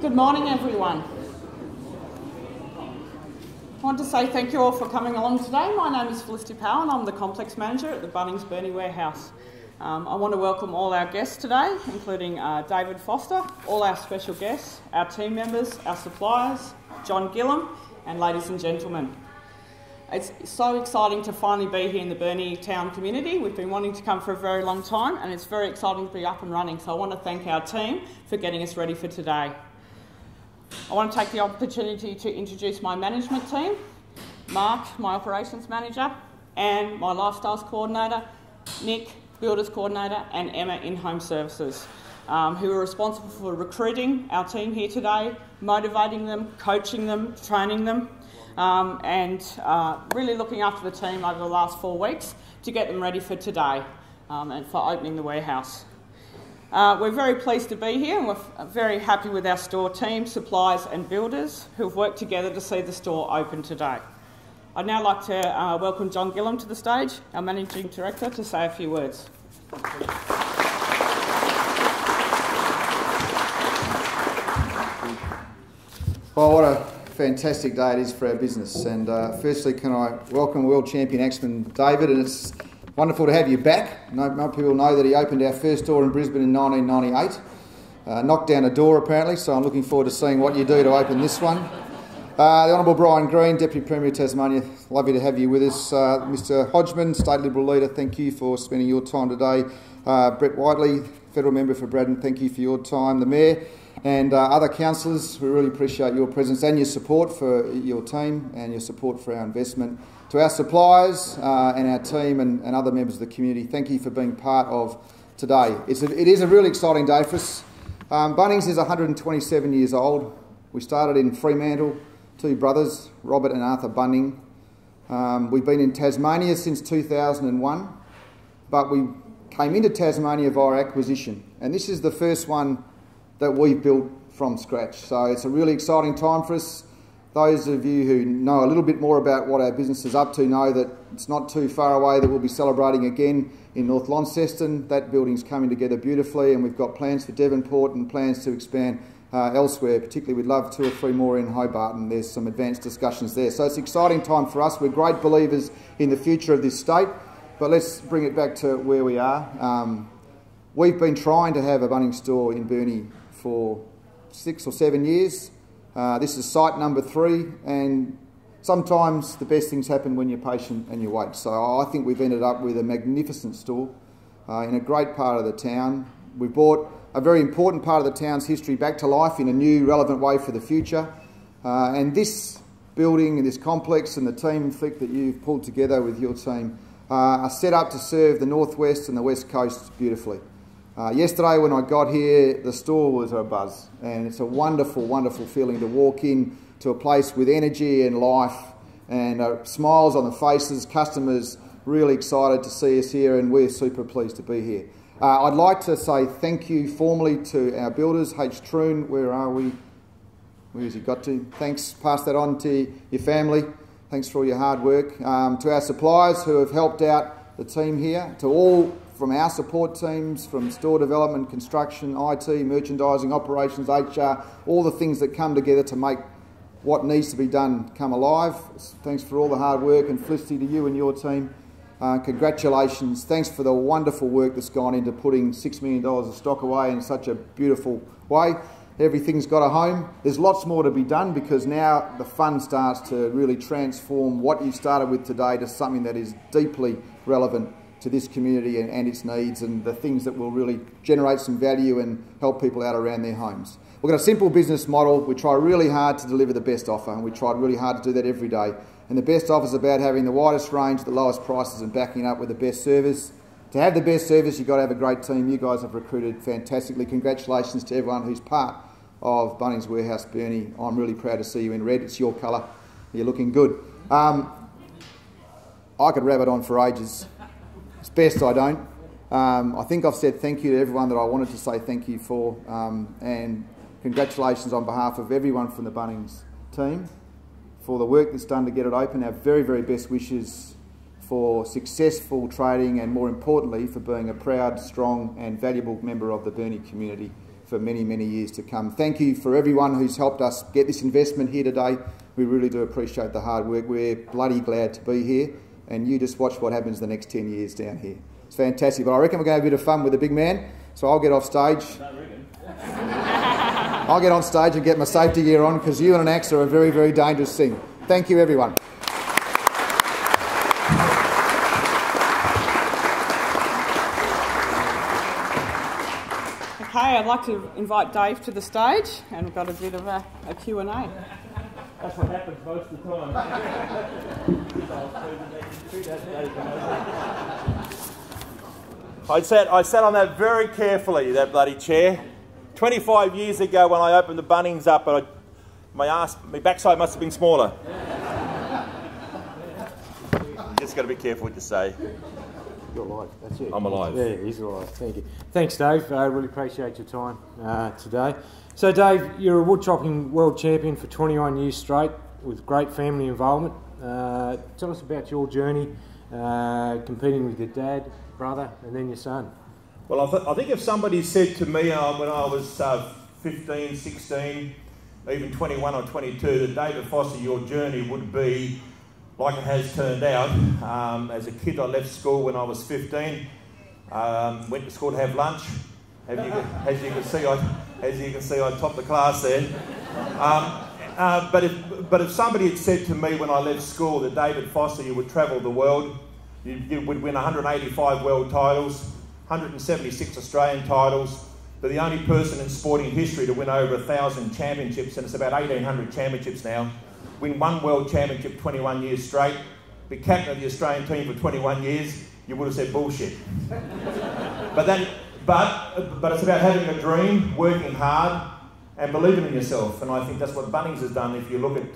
Good morning, everyone. I want to say thank you all for coming along today. My name is Felicity Powell and I'm the Complex Manager at the Bunnings Burnie warehouse. I want to welcome all our guests today, including David Foster, all our special guests, our team members, our suppliers, John Gillam, and ladies and gentlemen. It's so exciting to finally be here in the Burnie town community. We've been wanting to come for a very long time and it's very exciting to be up and running. So I want to thank our team for getting us ready for today. I want to take the opportunity to introduce my management team, Mark, my operations manager, and my lifestyles coordinator, Nick, builders coordinator, and Emma in home services, who are responsible for recruiting our team here today, motivating them, coaching them, training them, and really looking after the team over the last 4 weeks to get them ready for today and for opening the warehouse. We're very pleased to be here and we're very happy with our store team, suppliers and builders who have worked together to see the store open today. I'd now like to welcome John Gillam to the stage, our Managing Director, to say a few words. Well, what a fantastic day it is for our business. And firstly, can I welcome World Champion Axeman David, and it's wonderful to have you back. Most people know that he opened our first store in Brisbane in 1998. Knocked down a door apparently, so I'm looking forward to seeing what you do to open this one. The Honourable Brian Green, Deputy Premier of Tasmania, lovely to have you with us. Mr Hodgman, State Liberal Leader, thank you for spending your time today. Brett Whiteley, Federal Member for Braddon, thank you for your time. The Mayor and other councillors, we really appreciate your presence and your support for your team and your support for our investment. To our suppliers and our team and other members of the community, thank you for being part of today. It is a really exciting day for us. Bunnings is 127 years old. We started in Fremantle, two brothers, Robert and Arthur Bunning. We've been in Tasmania since 2001, but we came into Tasmania via acquisition, and this is the first one that we've built from scratch. So it's a really exciting time for us. Those of you who know a little bit more about what our business is up to know that it's not too far away that we'll be celebrating again in North Launceston. That building's coming together beautifully, and we've got plans for Devonport and plans to expand elsewhere. Particularly we'd love 2 or 3 more in Hobart, and there's some advanced discussions there. So it's an exciting time for us. We're great believers in the future of this state, but let's bring it back to where we are. We've been trying to have a Bunnings store in Burnie for 6 or 7 years. This is site number 3, and sometimes the best things happen when you're patient and you wait. So I think we've ended up with a magnificent store in a great part of the town. We've brought a very important part of the town's history back to life in a new, relevant way for the future. And this building and this complex and the team flick that you've pulled together with your team are set up to serve the northwest and the west coast beautifully. Yesterday when I got here, the store was a buzz, and it's a wonderful, wonderful feeling to walk in to a place with energy and life and smiles on the faces, customers really excited to see us here, and we're super pleased to be here. I'd like to say thank you formally to our builders. H. Troon, where are we? Where has he got to? Thanks, pass that on to your family. Thanks for all your hard work. To our suppliers who have helped out the team here, to all from our support teams, from store development, construction, IT, merchandising, operations, HR, all the things that come together to make what needs to be done come alive. Thanks for all the hard work, and Felicity, to you and your team, congratulations. Thanks for the wonderful work that's gone into putting $6 million of stock away in such a beautiful way. Everything's got a home. There's lots more to be done, because now the fun starts to really transform what you started with today to something that is deeply relevant to this community and its needs, and the things that will really generate some value and help people out around their homes. We've got a simple business model. We try really hard to deliver the best offer, and we try really hard to do that every day. And the best offer is about having the widest range, the lowest prices, and backing up with the best service. To have the best service, you've got to have a great team. You guys have recruited fantastically. Congratulations to everyone who's part of Bunnings Warehouse Burnie. I'm really proud to see you in red. It's your colour. You're looking good. I could rabbit on for ages. It's best I don't. I think I've said thank you to everyone that I wanted to say thank you for, and congratulations on behalf of everyone from the Bunnings team for the work that's done to get it open. Our very, very best wishes for successful trading, and more importantly for being a proud, strong and valuable member of the Burnie community for many, many years to come. Thank you for everyone who's helped us get this investment here today. We really do appreciate the hard work. We're bloody glad to be here, and you just watch what happens the next 10 years down here. It's fantastic, but I reckon we're going to have a bit of fun with the big man, so I'll get off stage. I'll get on stage and get my safety gear on, because you and an axe are a very, very dangerous thing. Thank you, everyone. Okay, I'd like to invite Dave to the stage, and we've got a bit of a Q&A. That's what happens most of the time. I sat on that very carefully, that bloody chair. 25 years ago when I opened the Bunnings up, my backside must have been smaller. Just got to be careful what you say. You're alive, that's it. I'm alive. Yeah, he's alive, thank you. Thanks, Dave. I really appreciate your time today. So, Dave, you're a wood chopping world champion for 21 years straight with great family involvement. Tell us about your journey competing with your dad, brother, and then your son. Well, I think if somebody said to me when I was 15, 16, even 21 or 22, that David Foster, your journey would be like it has turned out. As a kid, I left school when I was 15, went to school to have lunch. As you can see, I topped the class there. But if somebody had said to me when I left school that David Foster, you would travel the world, you would win 185 world titles, 176 Australian titles, but the only person in sporting history to win over 1,000 championships, and it's about 1,800 championships now, win one world championship 21 years straight, be captain of the Australian team for 21 years, you would have said bullshit. But it's about having a dream, working hard, and believing in yourself. And I think that's what Bunnings has done. If you look at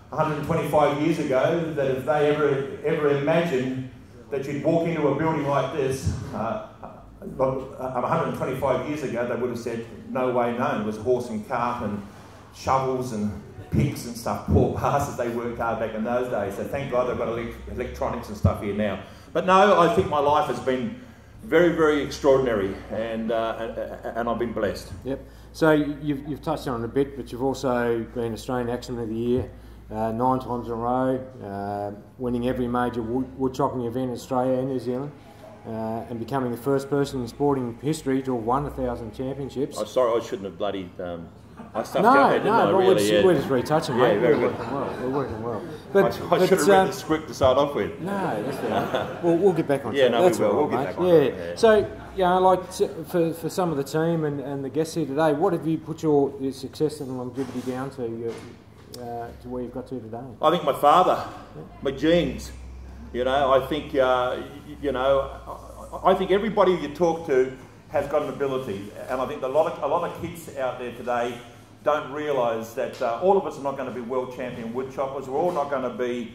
125 years ago, that if they ever imagined that you'd walk into a building like this, 125 years ago, they would have said, no way, no. It was horse and cart and shovels and picks and stuff, poor bastards, they worked hard back in those days. So thank God they've got electronics and stuff here now. But no, I think my life has been very, very extraordinary, and I've been blessed. Yep. So you've touched on it a bit, but you've also been Australian Axeman of the Year 9 times in a row, winning every major wood chopping event in Australia and New Zealand, and becoming the first person in sporting history to have won 1,000 championships. I'm sorry, I shouldn't have bloody... I stuffed No, out there, didn't I? but Really, we're just retouching, mate. Yeah, very good. We're working well. But I should have read the script to start off with. No, that's all right. We'll get back on track. Yeah, no, that's we will. Right, we'll get mate. back on it. Yeah. So, for some of the team and the guests here today, what have you put your success and longevity down to where you've got to today? I think my father, my genes. I think I think everybody you talk to has got an ability, and I think a lot of kids out there today don't realise that all of us are not going to be world champion wood choppers. We're all not going to be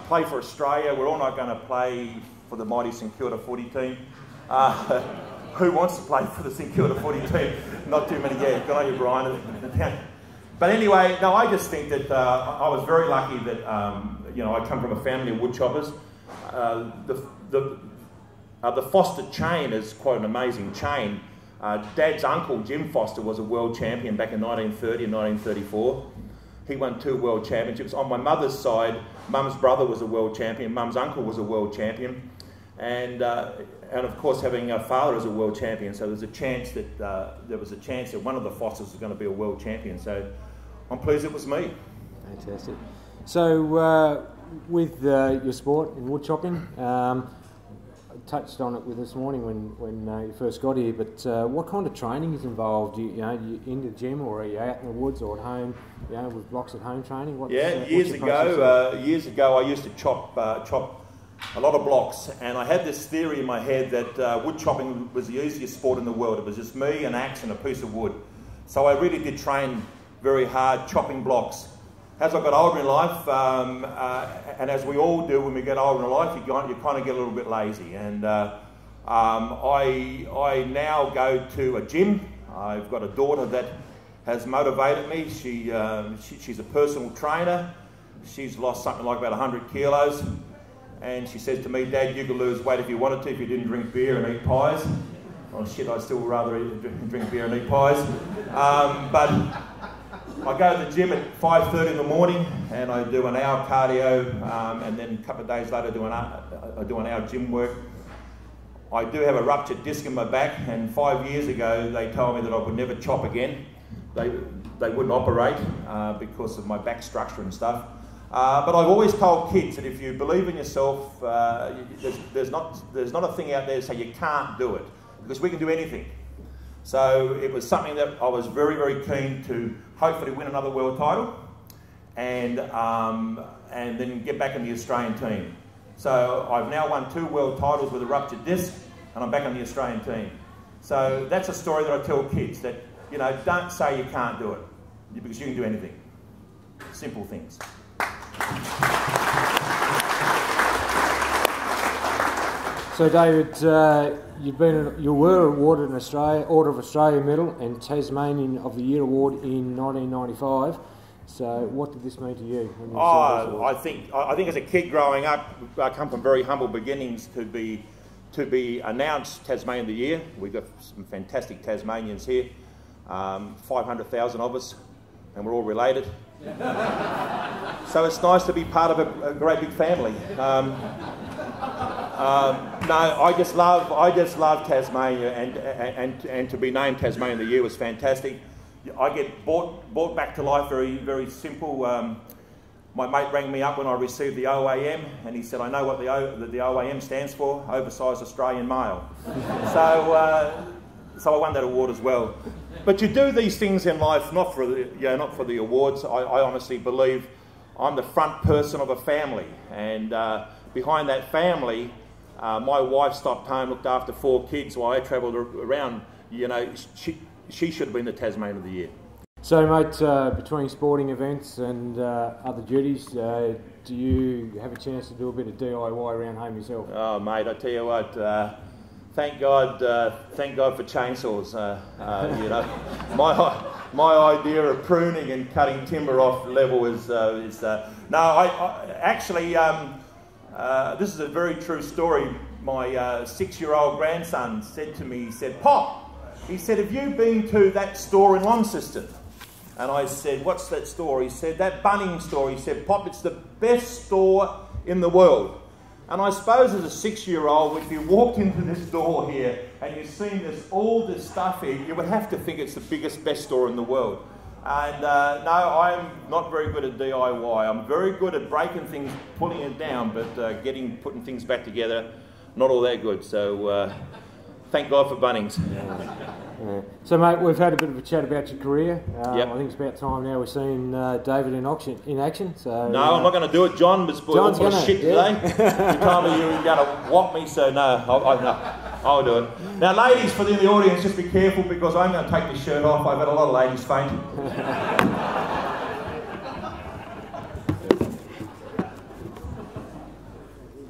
play for Australia. We're all not going to play for the mighty St Kilda footy team. Who wants to play for the St Kilda footy team? Not too many. Yeah, good on you, Brian. But anyway, no, I just think that I was very lucky that I come from a family of wood choppers. The Foster chain is quite an amazing chain. Dad's uncle, Jim Foster, was a world champion back in 1930 and 1934. He won 2 world championships. On my mother's side, Mum's brother was a world champion, Mum's uncle was a world champion, and of course having a father as a world champion. So there's a chance that one of the Fosters was going to be a world champion. So I'm pleased it was me. Fantastic. So with your sport in wood chopping, touched on it with this morning when you first got here, but what kind of training is involved? You in the gym, or are you out in the woods, or at home, with blocks at home training? Years ago I used to chop a lot of blocks, and I had this theory in my head that wood chopping was the easiest sport in the world. It was just me, an axe and a piece of wood. So I really did train very hard chopping blocks. As I got older in life, and as we all do when we get older in life, you kind of get a little bit lazy. And I now go to a gym. I've got a daughter that has motivated me. She's a personal trainer. She's lost something like about 100 kilos. And she says to me, Dad, you could lose weight if you wanted to, if you didn't drink beer and eat pies. Oh shit, I'd still rather drink beer and eat pies. But I go to the gym at 5:30 in the morning and I do an hour cardio, and then a couple of days later I do an hour gym work. I do have a ruptured disc in my back, and 5 years ago they told me that I would never chop again. They wouldn't operate because of my back structure and stuff. But I've always told kids that if you believe in yourself, there's not a thing out there to say you can't do it, because we can do anything. So it was something that I was very, very keen to hopefully win another world title, and then get back in the Australian team. So I've now won 2 world titles with a ruptured disc, and I'm back on the Australian team. So that's a story that I tell kids, that, you know, don't say you can't do it, because you can do anything. Simple things. So David, you were awarded an Order of Australia Medal and Tasmanian of the Year award in 1995. So what did this mean to you? When you saw this award? I think as a kid growing up, I come from very humble beginnings to be announced Tasmanian of the Year. We've got some fantastic Tasmanians here, 500,000 of us, and we're all related. So it's nice to be part of a great big family. No, I just love Tasmania, and to be named Tasmanian of the Year was fantastic. I get brought back to life very, very simple. My mate rang me up when I received the OAM, and he said, "I know what the OAM stands for, Oversized Australian Male." So I won that award as well. But you do these things in life not for the awards. I honestly believe I'm the front person of a family, and behind that family, my wife stopped home, looked after 4 kids while I travelled around. You know, she should have been the Tasmanian of the Year. So, mate, between sporting events and other duties, do you have a chance to do a bit of DIY around home yourself? Oh, mate, I tell you what. Thank God for chainsaws. You know, my idea of pruning and cutting timber off level is no. I actually this is a very true story. My 6-year-old grandson said to me, he said, "Pop," he said, "have you been to that store in Launceston?" And I said, "What's that store?" He said, "That Bunnings store." He said, "Pop, it's the best store in the world." And I suppose as a 6-year-old, if you walked into this door here and you've seen all this stuff here, you would have to think it's the biggest, best store in the world. And no, I'm not very good at DIY. I'm very good at breaking things, pulling it down, but putting things back together, not all that good. So thank God for Bunnings. Yeah. So, mate, we've had a bit of a chat about your career. Yep. I think it's about time now we're seeing David in action. So no, I'm not going to do it. John was all full of shit today. You told me you were going to whop me, so no, I'll do it. Now, ladies, for the audience, just be careful, because I'm going to take this shirt off. I've had a lot of ladies faint.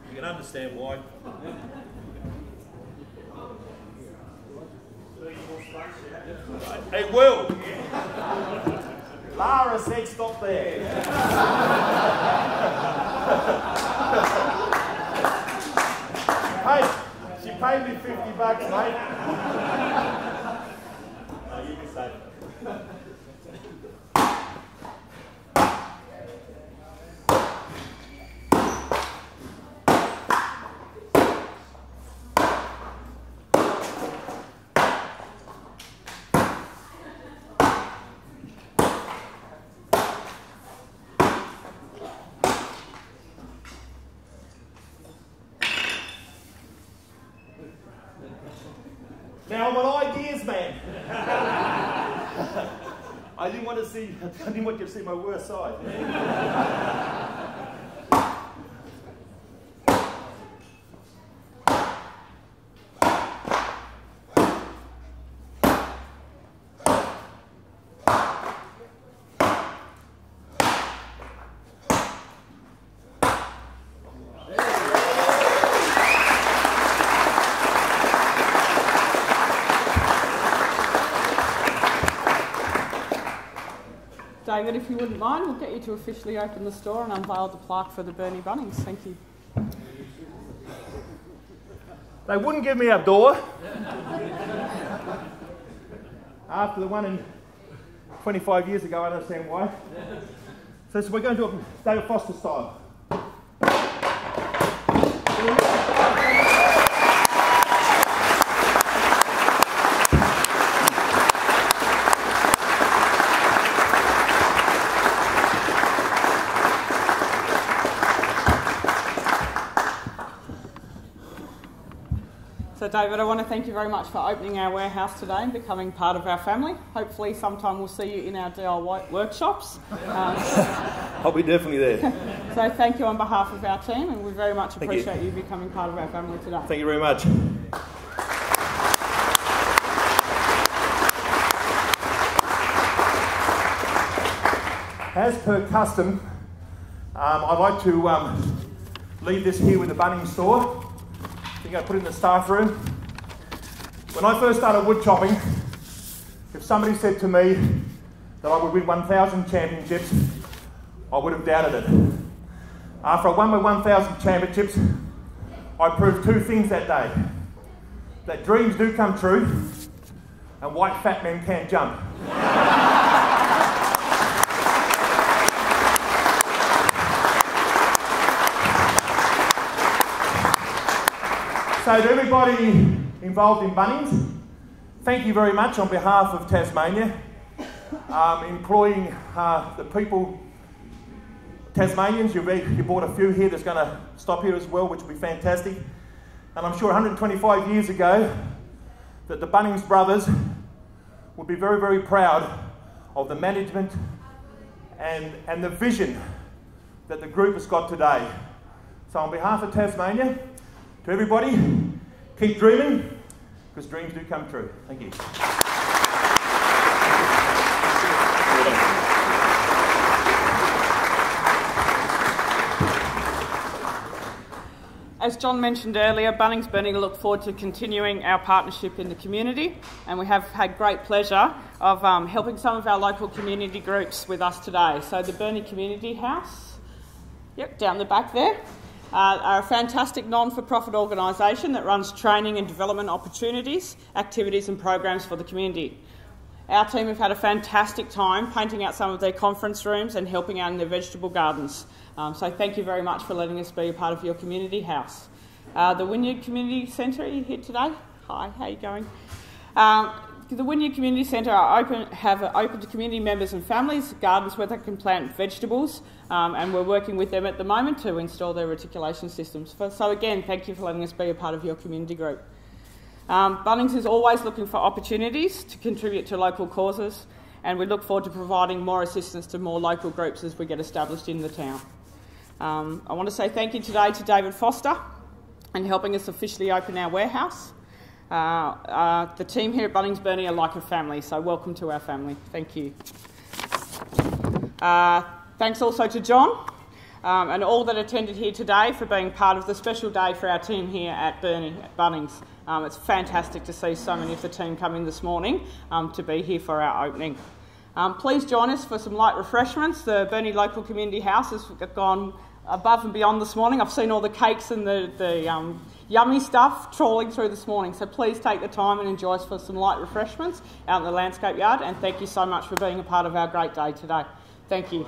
You can understand why. It will. Lara said stop there. Hey, she paid me $50, mate. No, you can say it. Now I'm an ideas man. I didn't want you to see my worst side. David, if you wouldn't mind, we'll get you to officially open the store and unveil the plaque for the Burnie Bunnings. Thank you. They wouldn't give me a door. after the one in 25 years ago. I understand why. So we're going to do it David Foster style. So David, I want to thank you very much for opening our warehouse today and becoming part of our family. Hopefully sometime we'll see you in our DIY workshops. I'll be definitely there. So thank you on behalf of our team, and we very much appreciate you becoming part of our family today. Thank you very much. As per custom, I'd like to leave this here with the Bunnings store. I think I put it in the staff room. When I first started wood chopping, if somebody said to me that I would win 1,000 championships, I would have doubted it. After I won my 1,000 championships, I proved two things that day: that dreams do come true, and white fat men can't jump. So to everybody involved in Bunnings, thank you very much on behalf of Tasmania, employing the people, Tasmanians. You brought a few here that's going to stop here as well, which will be fantastic. And I'm sure 125 years ago that the Bunnings brothers would be very, very proud of the management and the vision that the group has got today. So on behalf of Tasmania, to everybody, keep dreaming, because dreams do come true. Thank you. As John mentioned earlier, Bunnings Burnie look forward to continuing our partnership in the community, and we have had great pleasure of helping some of our local community groups with us today. So the Burnie Community House, down the back there, are a fantastic non-for-profit organisation that runs training and development opportunities, activities and programs for the community. Our team have had a fantastic time painting out some of their conference rooms and helping out in their vegetable gardens. So thank you very much for letting us be a part of your community house. The Wynyard Community Centre, are you here today? Hi, how are you going? The Wynyard Community Centre have open to community members and families gardens where they can plant vegetables, and we're working with them at the moment to install their reticulation systems. So again, thank you for letting us be a part of your community group. Bunnings is always looking for opportunities to contribute to local causes, and we look forward to providing more assistance to more local groups as we get established in the town. I want to say thank you today to David Foster and helping us officially open our warehouse. The team here at Bunnings Burnie are like a family, so welcome to our family. Thank you. Thanks also to John and all that attended here today for being part of the special day for our team here at Bunnings. It's fantastic to see so many of the team come in this morning to be here for our opening. Please join us for some light refreshments. The Burnie Local Community House has gone above and beyond this morning. I've seen all the cakes and the yummy stuff trawling through this morning, so please take the time and enjoy us for some light refreshments out in the landscape yard, and thank you so much for being a part of our great day today. Thank you.